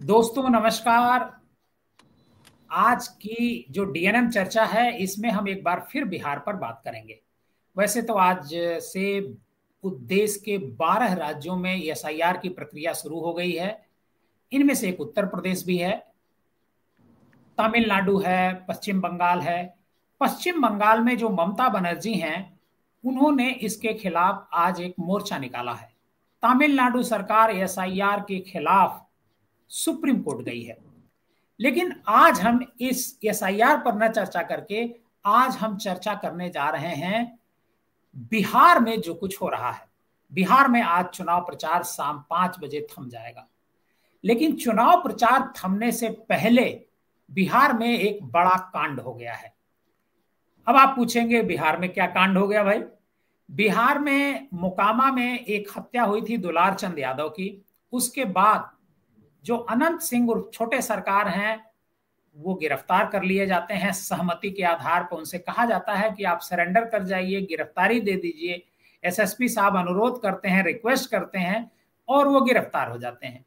दोस्तों नमस्कार। आज की जो डीएनएम चर्चा है इसमें हम एक बार फिर बिहार पर बात करेंगे। वैसे तो आज से देश के 12 राज्यों में एसआईआर की प्रक्रिया शुरू हो गई है। इनमें से एक उत्तर प्रदेश भी है, तमिलनाडु है, पश्चिम बंगाल है। पश्चिम बंगाल में जो ममता बनर्जी हैं उन्होंने इसके खिलाफ आज एक मोर्चा निकाला है। तमिलनाडु सरकार एसआईआर के खिलाफ सुप्रीम कोर्ट गई है। लेकिन आज हम इस एसआईआर पर न चर्चा करके आज हम चर्चा करने जा रहे हैं बिहार में जो कुछ हो रहा है। बिहार में आज चुनाव प्रचार शाम 5 बजे थम जाएगा। लेकिन चुनाव प्रचार थमने से पहले बिहार में एक बड़ा कांड हो गया है। अब आप पूछेंगे बिहार में क्या कांड हो गया भाई? बिहार में मोकामा में एक हत्या हुई थी दुलार चंद यादव की। उसके बाद जो अनंत सिंह और छोटे सरकार हैं वो गिरफ्तार कर लिए जाते हैं। सहमति के आधार पर उनसे कहा जाता है कि आप सरेंडर कर जाइए, गिरफ्तारी दे दीजिए। एसएसपी साहब अनुरोध करते हैं, रिक्वेस्ट करते हैं और वो गिरफ्तार हो जाते हैं।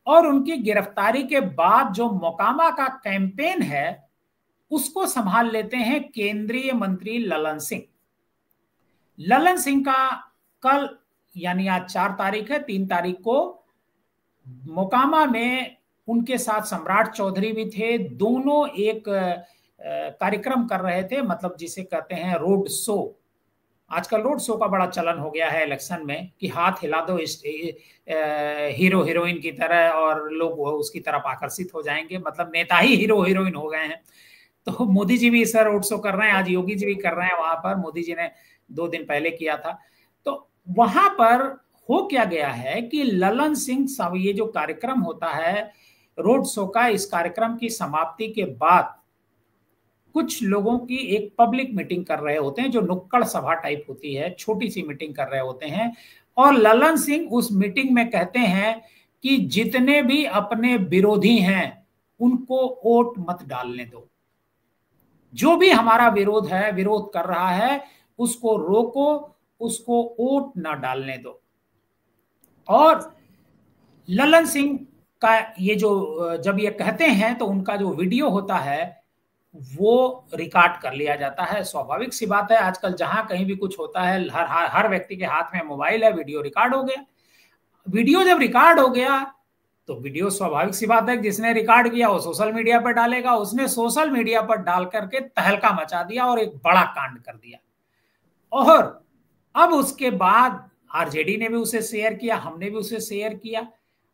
और उनकी गिरफ्तारी के बाद जो मोकामा का कैंपेन है उसको संभाल लेते हैं केंद्रीय मंत्री ललन सिंह। ललन सिंह का कल यानी आज 4 तारीख है, 3 तारीख को मोकामा में उनके साथ सम्राट चौधरी भी थे। दोनों एक कार्यक्रम कर रहे थे, मतलब जिसे कहते हैं रोड शो। आजकल रोड शो का बड़ा चलन हो गया है इलेक्शन में कि हाथ हिला दो हीरो हीरोइन की तरह और लोग उसकी तरफ आकर्षित हो जाएंगे। मतलब नेता ही हीरो हीरोइन हो गए हैं। तो मोदी जी भी इस रोड शो कर रहे हैं, आज योगी जी भी कर रहे हैं। वहां पर मोदी जी ने 2 दिन पहले किया था। तो वहां पर हो क्या गया है कि ललन सिंह साहब, ये जो कार्यक्रम होता है रोड शो का, इस कार्यक्रम की समाप्ति के बाद कुछ लोगों की एक पब्लिक मीटिंग कर रहे होते हैं, जो नुक्कड़ सभा टाइप होती है, छोटी सी मीटिंग कर रहे होते हैं। और ललन सिंह उस मीटिंग में कहते हैं कि जितने भी अपने विरोधी हैं उनको वोट मत डालने दो। जो भी हमारा विरोध कर रहा है उसको रोको, उसको वोट ना डालने दो। और ललन सिंह का ये जो जब ये कहते हैं तो उनका जो वीडियो होता है वो रिकॉर्ड कर लिया जाता है। स्वाभाविक सी बात है, आजकल जहां कहीं भी कुछ होता है हर व्यक्ति के हाथ में मोबाइल है, वीडियो रिकॉर्ड हो गया। वीडियो जब रिकॉर्ड हो गया तो वीडियो स्वाभाविक सी बात है, जिसने रिकॉर्ड किया वो सोशल मीडिया पर डालेगा। उसने सोशल मीडिया पर डाल करके तहलका मचा दिया और एक बड़ा कांड कर दिया। और अब उसके बाद आरजेडी ने भी उसे शेयर किया, हमने भी उसे शेयर किया।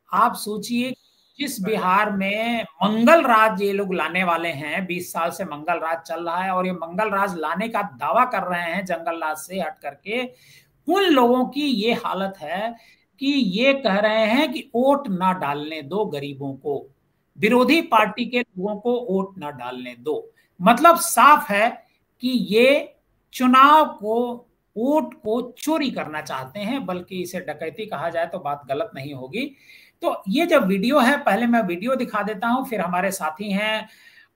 आप सोचिए, जिस बिहार में मंगल राज ये लोग लाने वाले हैं, 20 साल से मंगल राज चल रहा है और ये मंगल राज लाने का दावा कर रहे हैं जंगल राज से हट करके, उन लोगों की ये हालत है कि ये कह रहे हैं कि वोट ना डालने दो गरीबों को, विरोधी पार्टी के लोगों को वोट ना डालने दो। मतलब साफ है कि ये चुनाव को, वोट को चोरी करना चाहते हैं, बल्कि इसे डकैती कहा जाए तो बात गलत नहीं होगी। तो ये जब वीडियो है, पहले मैं वीडियो दिखा देता हूं, फिर हमारे साथी हैं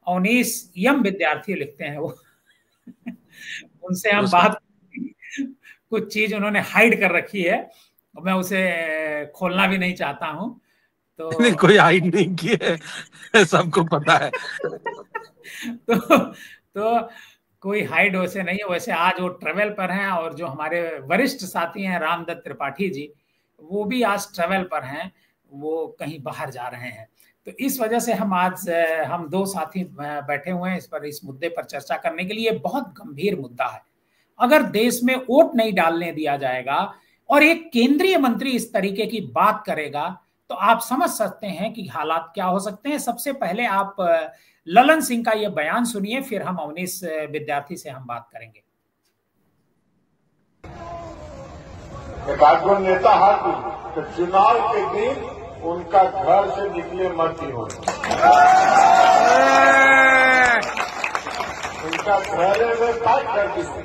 अवनीश, यम विद्यार्थी लिखते हैं वो उनसे हम बात, कुछ चीज उन्होंने हाइड कर रखी है, मैं उसे खोलना भी नहीं चाहता हूं। तो नहीं, कोई हाइड नहीं की है, सबको पता है। तो कोई हाइड वैसे नहीं है। वैसे आज वो ट्रेवल पर हैं और जो हमारे वरिष्ठ साथी हैं रामदत्त त्रिपाठी जी, वो भी आज ट्रेवल पर हैं, वो कहीं बाहर जा रहे हैं। तो इस वजह से हम 2 साथी बैठे हुए हैं इस मुद्दे पर चर्चा करने के लिए। बहुत गंभीर मुद्दा है। अगर देश में वोट नहीं डालने दिया जाएगा और एक केंद्रीय मंत्री इस तरीके की बात करेगा तो आप समझ सकते हैं कि हालात क्या हो सकते हैं। सबसे पहले आप ललन सिंह का यह बयान सुनिए, फिर हम अवनीश विद्यार्थी से हम बात करेंगे। एकाध नेता हाथी तो चुनाव के दिन उनका घर से निकले मत ही हो, उनका घरे में काट कर दीजिए।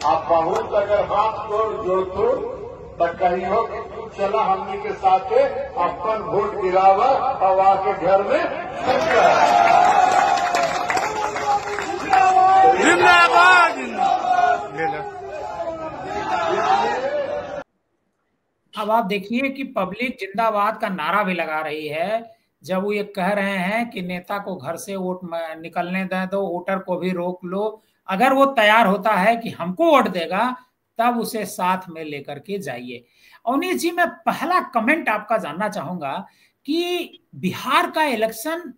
आप बहुत अगर हाथ जोड़ो तो कहियो कि तू चला हमनी के साथ अपन वोट गिरावा और आके घर में जिंदाबाद। अब आप देखिए कि पब्लिक जिंदाबाद का नारा भी लगा रही है। जब वो ये कह रहे हैं कि नेता को घर से वोट निकलने दें दो, वोटर को भी रोक लो, अगर वो तैयार होता है कि हमको वोट देगा तब उसे साथ में लेकर के जाइए। अवनीश जी, मैं पहला कमेंट आपका जानना चाहूंगा कि बिहार का इलेक्शन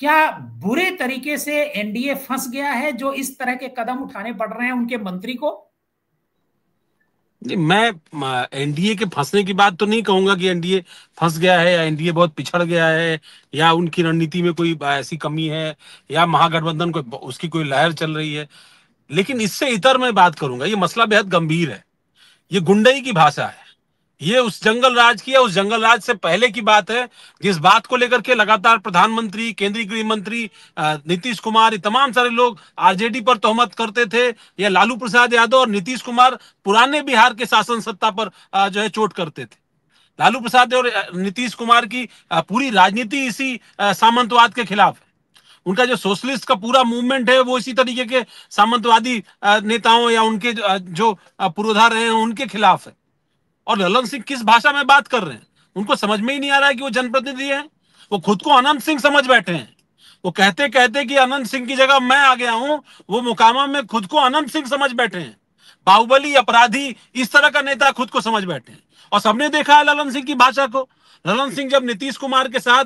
क्या बुरे तरीके से एनडीए फंस गया है जो इस तरह के कदम उठाने पड़ रहे हैं उनके मंत्री को? मैं एनडीए के फंसने की बात तो नहीं कहूंगा कि एनडीए फंस गया है या एनडीए बहुत पिछड़ गया है या उनकी रणनीति में कोई ऐसी कमी है या महागठबंधन को उसकी कोई लहर चल रही है। लेकिन इससे इतर मैं बात करूंगा, ये मसला बेहद गंभीर है। ये गुंडई की भाषा है। ये उस जंगल राज की है, उस जंगल राज से पहले की बात है, जिस बात को लेकर के लगातार प्रधानमंत्री, केंद्रीय गृह मंत्री नीतीश कुमार, ये तमाम सारे लोग आरजेडी पर तोहमत करते थे, या लालू प्रसाद यादव और नीतीश कुमार पुराने बिहार के शासन सत्ता पर जो है चोट करते थे। लालू प्रसाद और नीतीश कुमार की पूरी राजनीति इसी सामंतवाद के खिलाफ है। उनका जो सोशलिस्ट का पूरा मूवमेंट है वो इसी तरीके के सामंतवादी नेताओं या उनके जो पुरोधा रहे हैं उनके खिलाफ है। और ललन सिंह किस भाषा में बात कर रहे हैं, उनको समझ में ही नहीं आ रहा है कि वो जनप्रतिनिधि हैं। वो खुद को अनंत सिंह समझ बैठे हैं। वो कहते कहते कि अनंत सिंह की जगह मैं आ गया हूं, वो मुकामा में खुद को अनंत सिंह समझ बैठे हैं। बाहुबली, अपराधी, इस तरह का नेता खुद को समझ बैठे हैं। और सबने देखा है ललन सिंह की भाषा को। ललन सिंह जब नीतीश कुमार के साथ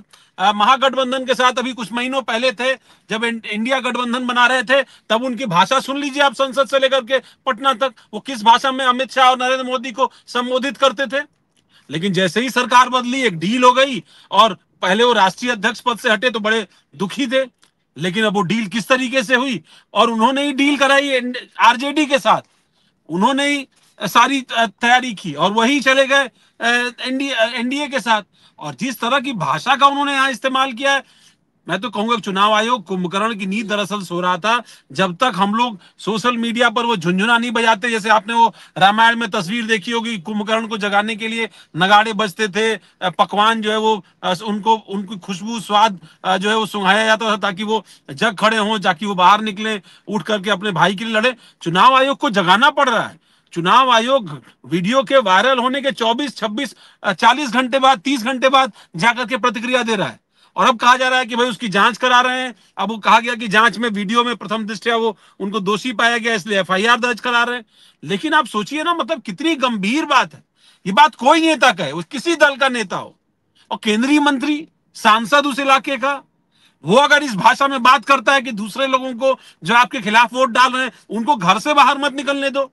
महागठबंधन के साथ अभी कुछ महीनों पहले थे, जब इंडिया गठबंधन बना रहे थे, तब उनकी भाषा सुन लीजिए आप, संसद से लेकर के पटना तक वो किस भाषा में अमित शाह और नरेंद्र मोदी को संबोधित करते थे। लेकिन जैसे ही सरकार बदली, एक डील हो गई और पहले वो राष्ट्रीय अध्यक्ष पद से हटे तो बड़े दुखी थे, लेकिन अब वो डील किस तरीके से हुई, और उन्होंने ही डील कराई आरजेडी के साथ, उन्होंने ही सारी तैयारी की और वही चले गए एनडीए के साथ। और जिस तरह की भाषा का उन्होंने यहाँ इस्तेमाल किया है, मैं तो कहूंगा चुनाव आयोग कुंभकर्ण की नींद दरअसल सो रहा था। जब तक हम लोग सोशल मीडिया पर वो झुंझुना नहीं बजाते, जैसे आपने वो रामायण में तस्वीर देखी होगी, कुंभकर्ण को जगाने के लिए नगाड़े बजते थे, पकवान जो है वो उनको उनकी खुशबू स्वाद जो है वो सुंघाया जाता था ताकि वो जग खड़े हों, ताकि वो बाहर निकले, उठ करके अपने भाई के लिए लड़े। चुनाव आयोग को जगाना पड़ रहा है। चुनाव आयोग वीडियो के वायरल होने के 24, 26, 40 घंटे बाद, 30 घंटे बाद जाकर के प्रतिक्रिया दे रहा है। और अब कहा जा रहा है कि भाई उसकी जांच करा रहे हैं। अब वो कहा गया कि जांच में वीडियो में प्रथम दृष्टया वो उनको दोषी पाया गया, इसलिए एफआईआर दर्ज करा रहे हैं। लेकिन आप सोचिए ना, मतलब कितनी गंभीर बात है। ये बात कोई नेता का है, किसी दल का नेता हो, और केंद्रीय मंत्री, सांसद उस इलाके का, वो अगर इस भाषा में बात करता है कि दूसरे लोगों को जो आपके खिलाफ वोट डाल रहे हैं उनको घर से बाहर मत निकलने दो।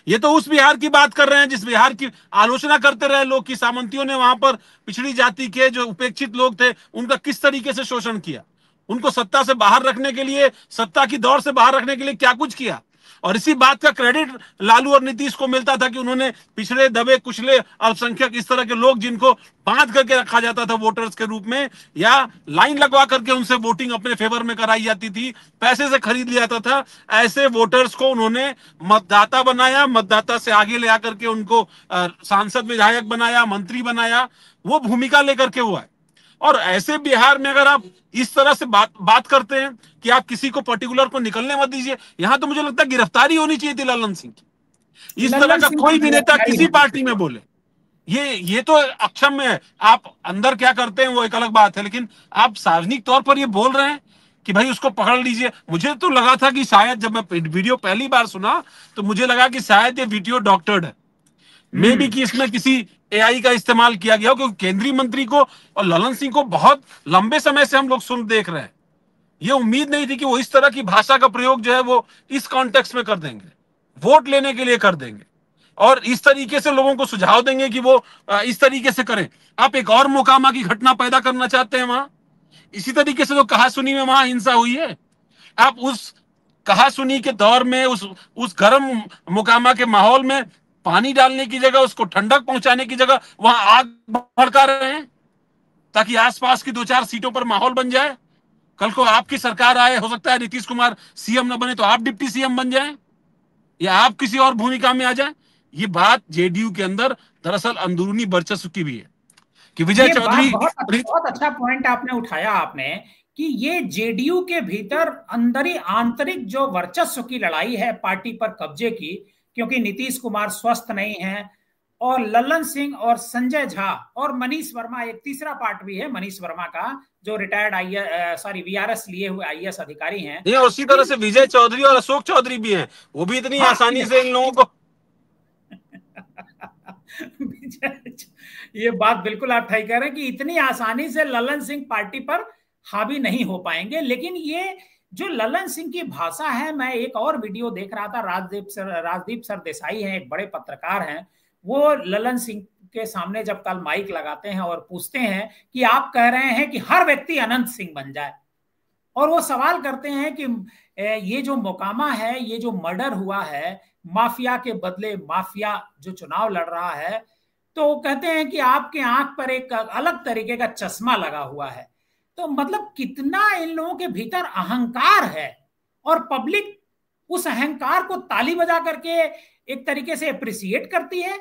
ये तो उस बिहार की बात कर रहे हैं जिस बिहार की आलोचना करते रहे लोग कि सामंतियों ने वहां पर पिछड़ी जाति के जो उपेक्षित लोग थे उनका किस तरीके से शोषण किया, उनको सत्ता से बाहर रखने के लिए, सत्ता की दौड़ से बाहर रखने के लिए क्या कुछ किया। और इसी बात का क्रेडिट लालू और नीतीश को मिलता था कि उन्होंने पिछड़े, दबे, कुचले, अल्पसंख्यक, इस तरह के लोग जिनको बांध करके रखा जाता था वोटर्स के रूप में, या लाइन लगवा करके उनसे वोटिंग अपने फेवर में कराई जाती थी, पैसे से खरीद लिया जाता था, ऐसे वोटर्स को उन्होंने मतदाता बनाया, मतदाता से आगे ले आकर के उनको सांसद, विधायक बनाया, मंत्री बनाया। वो भूमिका लेकर के हुआ है। और ऐसे बिहार में अगर आप इस तरह से बात करते हैं कि आप किसी को पर्टिकुलर को निकलने मत दीजिए, यहां तो मुझे लगता है गिरफ्तारी होनी चाहिए थी ललन सिंह की। इस तरह का कोई भी नेता किसी पार्टी में बोले, ये तो अक्षम्य है। आप अंदर क्या करते हैं वो एक अलग बात है, लेकिन आप सार्वजनिक तौर पर ये बोल रहे हैं कि भाई उसको पकड़ लीजिए। मुझे तो लगा था कि शायद, जब मैं वीडियो पहली बार सुना तो मुझे लगा कि शायद ये वीडियो डॉक्टर्ड है, मे बी कि इसमें किसी एआई का इस्तेमाल किया गया हो, क्योंकि केंद्रीय मंत्री को और ललन सिंह को बहुत लंबे समय से हम लोग देख रहे हैं। ये उम्मीद नहीं थी कि वो इस तरह की भाषा का प्रयोग जो है वो इस कॉन्टेक्स्ट में कर देंगे, वोट लेने के लिए कर देंगे, और इस तरीके से लोगों को सुझाव देंगे कि वो इस तरीके से करें। आप एक और मोकामा की घटना पैदा करना चाहते हैं वहां, इसी तरीके से जो कहासुनी में वहां हिंसा हुई है, आप उस कहासुनी के दौर में, उस गर्म मोकामा के माहौल में पानी डालने की जगह, उसको ठंडक पहुंचाने की जगह वहां आग भड़का रहे हैं ताकि आसपास की 2-4 सीटों पर माहौल बन जाए। कल को आपकी सरकार आए, हो सकता है नीतीश कुमार सीएम न बने तो आप डिप्टी सीएम बन जाएं, या आप किसी और भूमिका में आ जाएं। ये बात जेडीयू के अंदर दरअसल अंदरूनी वर्चस्व की भी है कि विजय चौधरी। बहुत अच्छा पॉइंट आपने उठाया आपने कि ये जेडीयू के भीतर अंदरी आंतरिक जो वर्चस्व की लड़ाई है पार्टी पर कब्जे की, क्योंकि नीतीश कुमार स्वस्थ नहीं है और लल्लन सिंह और संजय झा और मनीष वर्मा, एक तीसरा पार्ट भी है मनीष वर्मा का, जो रिटायर्ड वीआरएस लिए हुए आईएएस अधिकारी हैं। नहीं, उसी तरह से विजय चौधरी और अशोक चौधरी भी हैं, वो भी इतनी आसानी से इन लोगों को ये बात बिल्कुल आप ठीक कह रहे हैं कि इतनी आसानी से लल्लन सिंह पार्टी पर हावी नहीं हो पाएंगे। लेकिन ये जो लल्लन सिंह की भाषा है, मैं एक और वीडियो देख रहा था, राजदीप सरदेसाई हैं, एक बड़े पत्रकार हैं, वो लल्लन सिंह के सामने जब कल माइक लगाते हैं और पूछते हैं कि आप कह रहे हैं कि हर व्यक्ति अनंत सिंह बन जाए, और वो सवाल करते हैं कि ये जो मोकामा है, ये जो मर्डर हुआ है, माफिया के बदले माफिया जो चुनाव लड़ रहा है, तो वो कहते हैं कि आपके आंख पर एक अलग तरीके का चश्मा लगा हुआ है। तो मतलब कितना इन लोगों के भीतर अहंकार है, और पब्लिक उस अहंकार को ताली बजा करके एक तरीके से अप्रिशिएट करती है।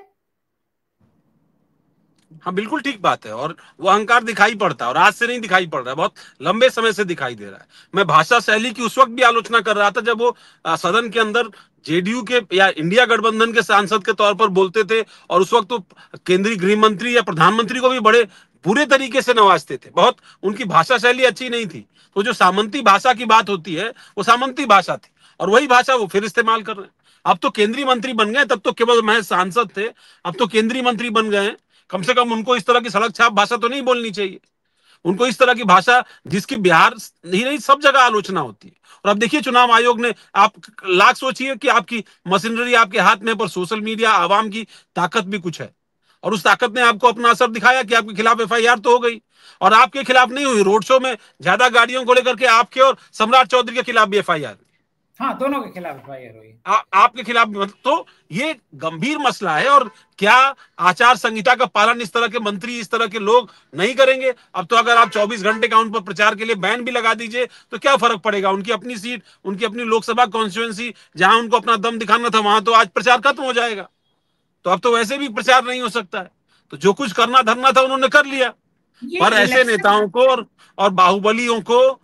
हाँ, बिल्कुल ठीक बात है, और वो अहंकार दिखाई पड़ता है, और आज से नहीं दिखाई पड़ रहा है, बहुत लंबे समय से दिखाई दे रहा है। मैं भाषा शैली की उस वक्त भी आलोचना कर रहा था जब वो सदन के अंदर जेडीयू के या इंडिया गठबंधन के सांसद के तौर पर बोलते थे, और उस वक्त तो केंद्रीय गृह मंत्री या प्रधानमंत्री को भी बड़े बुरे तरीके से नवाजते थे, बहुत उनकी भाषा शैली अच्छी नहीं थी। तो जो सामंती भाषा की बात होती है, वो सामंती भाषा थी, और वही भाषा वो फिर इस्तेमाल कर रहे हैं। अब तो केंद्रीय मंत्री बन गए, तब तो केवल महज सांसद थे, अब तो केंद्रीय मंत्री बन गए हैं। कम से कम उनको इस तरह की सड़क छाप भाषा तो नहीं बोलनी चाहिए, उनको इस तरह की भाषा जिसकी बिहार ही नहीं सब जगह आलोचना होती है। और अब देखिए, चुनाव आयोग ने, आप लाख सोचिए कि आपकी मशीनरी आपके हाथ में, पर सोशल मीडिया, आवाम की ताकत भी कुछ है, और उस ताकत ने आपको अपना असर दिखाया कि आपके खिलाफ एफआईआर तो हो गई, और आपके खिलाफ नहीं हुई, रोड शो में ज्यादा गाड़ियों को लेकर के आपके और सम्राट चौधरी के खिलाफ भी एफआईआर। हाँ, दोनों के खिलाफ एफआईआर हुई, आपके खिलाफ भी। तो ये गंभीर मसला है, और क्या आचार संहिता का पालन इस तरह के मंत्री, इस तरह के लोग नहीं करेंगे? अब तो अगर आप 24 घंटे का उन पर प्रचार के लिए बैन भी लगा दीजिए तो क्या फर्क पड़ेगा? उनकी अपनी सीट, उनकी अपनी लोकसभा कॉन्स्टिट्यूएंसी, जहां उनको अपना दम दिखाना था, वहां तो आज प्रचार खत्म हो जाएगा। तो अब तो वैसे भी प्रचार नहीं हो सकता है, तो जो कुछ करना धरना था उन्होंने कर लिया। पर ऐसे नेताओं को और बाहुबलियों को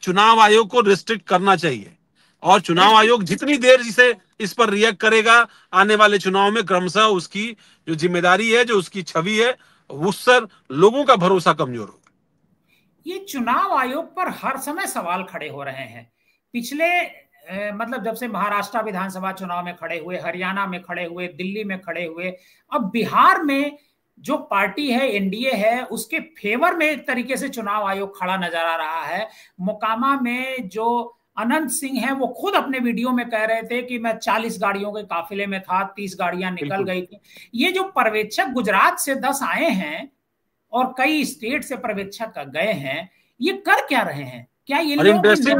चुनाव आयोग को रिस्ट्रिक्ट करना चाहिए, और चुनाव आयोग जितनी देर से इस पर रिएक्ट करेगा, आने वाले चुनाव में क्रमशः उसकी जो जिम्मेदारी है, जो उसकी छवि है, उस पर लोगों का भरोसा कमजोर होगा। ये चुनाव आयोग पर हर समय सवाल खड़े हो रहे हैं। पिछले मतलब जब से महाराष्ट्र विधानसभा चुनाव में खड़े हुए, हरियाणा में खड़े हुए, दिल्ली में खड़े हुए, अब बिहार में जो पार्टी है, एनडीए है, उसके फेवर में एक तरीके से चुनाव आयोग खड़ा नजर आ रहा है। मोकामा में जो अनंत सिंह हैं, वो खुद अपने वीडियो में कह रहे थे कि मैं 40 गाड़ियों के काफिले में था, 30 गाड़ियां निकल गई थी। ये जो पर्यवेक्षक गुजरात से 10 आए हैं और कई स्टेट से पर्यवेक्षक गए हैं, ये कर क्या रहे हैं? क्या ये लोग? इंटरेस्टिंग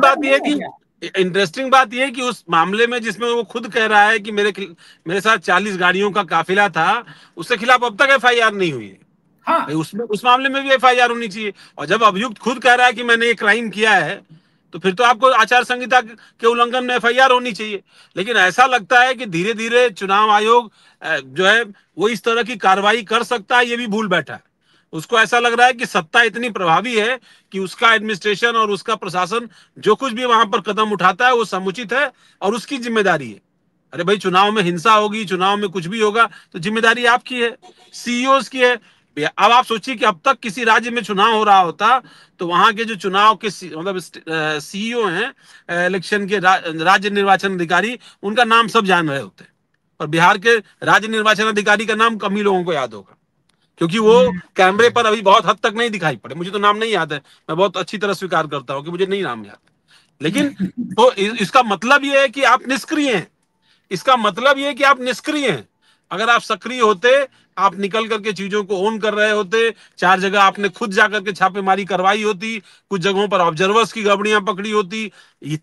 बात यह है कि उस मामले में जिसमें वो खुद कह रहा है कि मेरे साथ 40 गाड़ियों का काफिला था, उसके खिलाफ अब तक एफआईआर नहीं हुई है। हाँ, उस मामले में भी एफआईआर होनी चाहिए। और जब अभियुक्त खुद कह रहा है कि मैंने ये क्राइम किया है, तो फिर तो आपको आचार संहिता के उल्लंघन में एफआईआर होनी चाहिए। लेकिन ऐसा लगता है कि धीरे धीरे चुनाव आयोग जो है वो इस तरह की कार्रवाई कर सकता है, ये भी भूल बैठा है। उसको ऐसा लग रहा है कि सत्ता इतनी प्रभावी है कि उसका एडमिनिस्ट्रेशन और उसका प्रशासन जो कुछ भी वहां पर कदम उठाता है वो समुचित है और उसकी जिम्मेदारी है। अरे भाई, चुनाव में हिंसा होगी, चुनाव में कुछ भी होगा, तो जिम्मेदारी आपकी है, सीईओज की है। अब आप सोचिए कि अब तक किसी राज्य में चुनाव हो रहा होता तो वहां के जो चुनाव के मतलब सीईओ हैं, इलेक्शन के राज्य निर्वाचन अधिकारी, उनका नाम सब जान रहे होते, और बिहार के राज्य निर्वाचन अधिकारी का नाम कम ही लोगों को याद होगा, क्योंकि वो कैमरे पर अभी बहुत हद तक नहीं दिखाई पड़े। मुझे तो नाम नहीं याद है, मैं बहुत अच्छी तरह स्वीकार करता हूं कि मुझे नहीं नाम याद, लेकिन तो इसका मतलब ये है कि आप निष्क्रिय हैं। इसका मतलब ये है कि आप निष्क्रिय हैं। अगर आप सक्रिय होते, आप निकल करके चीजों को ऑन कर रहे होते, 4 जगह आपने खुद जाकर के छापेमारी करवाई होती, कुछ जगहों पर ऑब्जर्वर्स की गड़बड़ियां पकड़ी होती,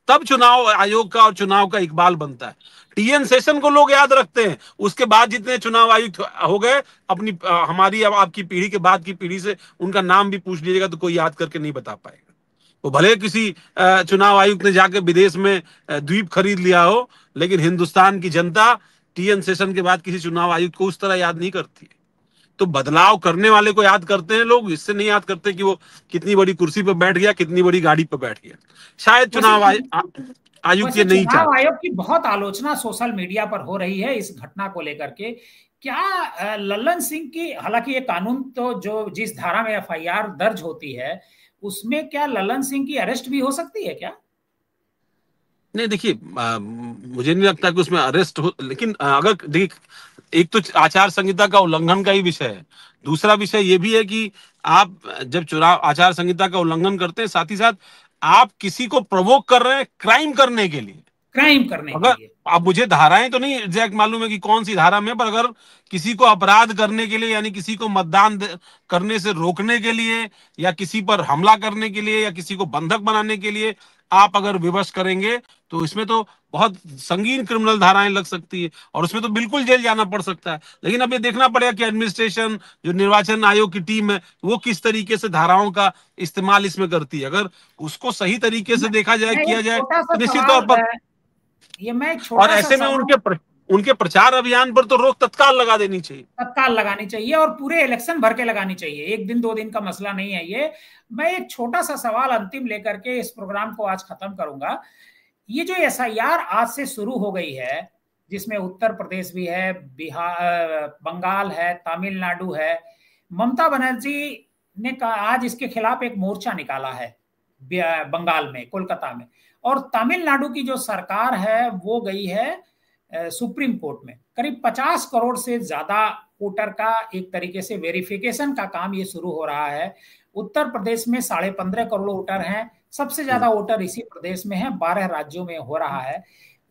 तब चुनाव आयोग का और चुनाव का इकबाल बनता है। टीएन सेशन को लोग याद रखते हैं, उसके बाद जितने चुनाव आयुक्त हो गए, अपनी हमारी अब आपकी पीढ़ी के बाद की पीढ़ी से उनका नाम भी पूछ लीजिएगा तो कोई याद करके नहीं बता पाएगा। वो भले किसी चुनाव आयुक्त ने जाके विदेश में द्वीप खरीद लिया हो, लेकिन हिंदुस्तान की जनता टीएन सेशन के बाद किसी चुनाव आयुक्त को उस तरह याद नहीं करती है। तो बदलाव करने वाले को याद करते हैं लोग, इससे नहीं याद करते कि वो कितनी बड़ी कुर्सी पर बैठ गया, कितनी बड़ी गाड़ी पर बैठ गया। शायद चुनाव आयोग ये नहीं चाहते। चुनाव आयोग की बहुत आलोचना सोशल मीडिया पर हो रही है इस घटना को लेकर के क्या लल्लन सिंह की, हालांकि ये कानून तो जो जिस धारा में एफआईआर दर्ज होती है उसमें क्या लल्लन सिंह की अरेस्ट भी हो सकती है क्या? नहीं देखिए, मुझे नहीं लगता कि उसमें अरेस्ट हो, लेकिन अगर देख, एक तो आचार संहिता का उल्लंघन का ही विषय है, दूसरा विषय ये भी है कि आप जब चुनाव आचार संहिता का उल्लंघन करते हैं, साथ ही साथ आप किसी को प्रवोक कर रहे हैं क्राइम करने के लिए। क्राइम करने के अगर लिए। अब मुझे धाराएं तो नहीं एग्जैक्ट मालूम है कि कौन सी धारा में, पर अगर किसी को अपराध करने के लिए, यानी किसी को करने से रोकने के लिए, या किसी पर हमला करने के लिए, या किसी को बंधक बनाने के लिए आप अगर विवश करेंगे, तो इसमें तो बहुत संगीन क्रिमिनल धाराएं लग सकती है, और उसमें तो बिल्कुल जेल जाना पड़ सकता है। लेकिन अब ये देखना पड़ेगा कि एडमिनिस्ट्रेशन, जो निर्वाचन आयोग की टीम है, वो किस तरीके से धाराओं का इस्तेमाल इसमें करती है। अगर उसको सही तरीके से देखा जाए, मैं किया एक जाए, छोटा सा तो निश्चित तौर सवाल पर, ये मैं एक और छोटा सा ऐसे में सवाल उनके प्रचार अभियान पर तो रोक तत्काल लगा देनी चाहिए। तत्काल लगानी चाहिए और पूरे इलेक्शन भर के लगानी चाहिए, एक दिन दो दिन का मसला नहीं है ये। मैं एक छोटा सा सवाल अंतिम लेकर के इस प्रोग्राम को आज खत्म करूंगा। ये जो एसआईआर आज से शुरू हो गई है, जिसमें उत्तर प्रदेश भी है, बिहार, बंगाल है, तमिलनाडु है, ममता बनर्जी ने कहा आज इसके खिलाफ एक मोर्चा निकाला है बंगाल में, कोलकाता में, और तमिलनाडु की जो सरकार है वो गई है सुप्रीम कोर्ट में। करीब 50 करोड़ से ज्यादा वोटर का एक तरीके से वेरिफिकेशन का काम ये शुरू हो रहा है। उत्तर प्रदेश में 15.5 करोड़ वोटर हैं, सबसे ज्यादा वोटर इसी प्रदेश में है, 12 राज्यों में हो रहा है।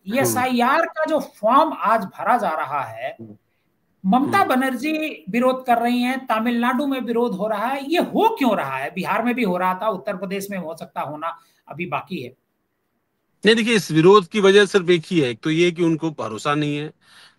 एसआईआर का जो फॉर्म आज भरा जा रहा है, ममता बनर्जी विरोध कर रही हैं, तमिलनाडु में विरोध हो रहा है, ये हो क्यों रहा है? बिहार में भी हो रहा था, उत्तर प्रदेश में हो सकता होना अभी बाकी है। नहीं देखिए, इस विरोध की वजह सिर्फ एक ही है, एक तो ये कि उनको भरोसा नहीं है,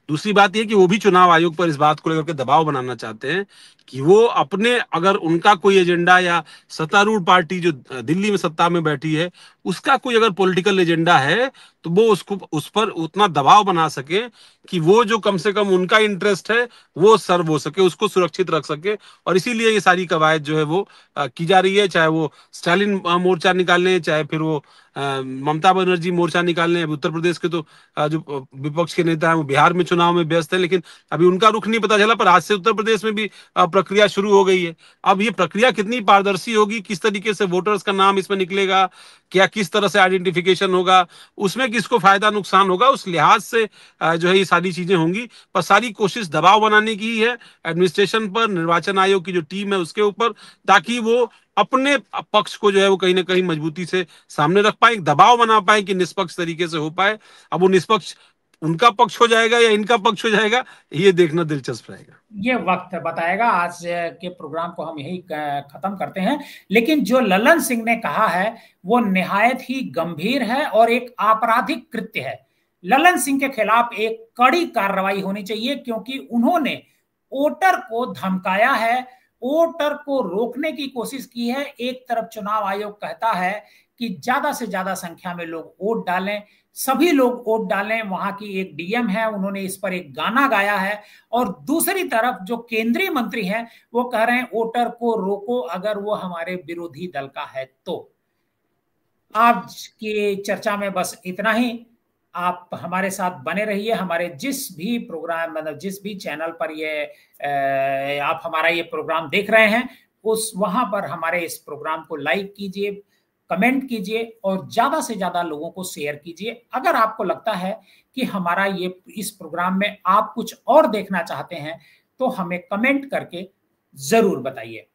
दूसरी बात यह कि वो भी चुनाव आयोग पर इस बात को लेकर के दबाव बनाना चाहते हैं कि वो अपने, अगर उनका कोई एजेंडा, या सत्तारूढ़ पार्टी जो दिल्ली में सत्ता में बैठी है उसका कोई अगर पॉलिटिकल एजेंडा है, तो वो उसको उस पर उतना दबाव बना सके कि वो जो कम से कम उनका इंटरेस्ट है वो सर्व हो सके, उसको सुरक्षित रख सके। और इसीलिए ये सारी कवायद जो है वो की जा रही है, चाहे वो स्टालिन मोर्चा निकालने, चाहे फिर वो ममता बनर्जी मोर्चा निकालने। उत्तर प्रदेश के तो जो विपक्ष के नेता हैं वो बिहार में चुनाव में व्यस्त है, लेकिन अभी उनका रुख नहीं पता चला, पर आज से उत्तर प्रदेश में भी प्रक्रिया शुरू हो गई है। अब ये प्रक्रिया कितनी पारदर्शी होगी, किस तरीके से वोटर्स का नाम इसमें निकलेगा, क्या किस तरह से आइडेंटिफिकेशन होगा, उसमें किसको फायदा नुकसान होगा, उस लिहाज से जो है ये सारी चीजें होंगी। पर सारी कोशिश दबाव बनाने की ही है एडमिनिस्ट्रेशन पर, निर्वाचन आयोग की जो टीम है उसके ऊपर, ताकि वो अपने पक्ष को जो है वो कहीं ना कहीं मजबूती से सामने रख पाए, दबाव बना पाए कि निष्पक्ष तरीके से हो पाए। अब वो निष्पक्ष उनका पक्ष हो जाएगा या इनका पक्ष हो जाएगा, ये देखना दिलचस्प रहेगा। ये वक्त बताएगा। आज के प्रोग्राम को हम यही खत्म करते हैं। लेकिन जो लल्लन सिंह ने कहा है वो निहायत ही गंभीर है और एक आपराधिक कृत्य है। लल्लन सिंह के खिलाफ एक कड़ी कार्रवाई होनी चाहिए, क्योंकि उन्होंने वोटर को धमकाया है, वोटर को रोकने की कोशिश की है। एक तरफ चुनाव आयोग कहता है कि ज्यादा से ज्यादा संख्या में लोग वोट डालें, सभी लोग वोट डालें, वहां की एक डीएम है, उन्होंने इस पर एक गाना गाया है, और दूसरी तरफ जो केंद्रीय मंत्री हैं वो कह रहे हैं वोटर को रोको अगर वो हमारे विरोधी दल का है तो। आज की चर्चा में बस इतना ही। आप हमारे साथ बने रहिए, हमारे जिस भी प्रोग्राम, मतलब जिस भी चैनल पर ये आप हमारा ये प्रोग्राम देख रहे हैं, उस वहां पर हमारे इस प्रोग्राम को लाइक कीजिए, कमेंट कीजिए और ज्यादा से ज्यादा लोगों को शेयर कीजिए। अगर आपको लगता है कि हमारा ये इस प्रोग्राम में आप कुछ और देखना चाहते हैं तो हमें कमेंट करके जरूर बताइए।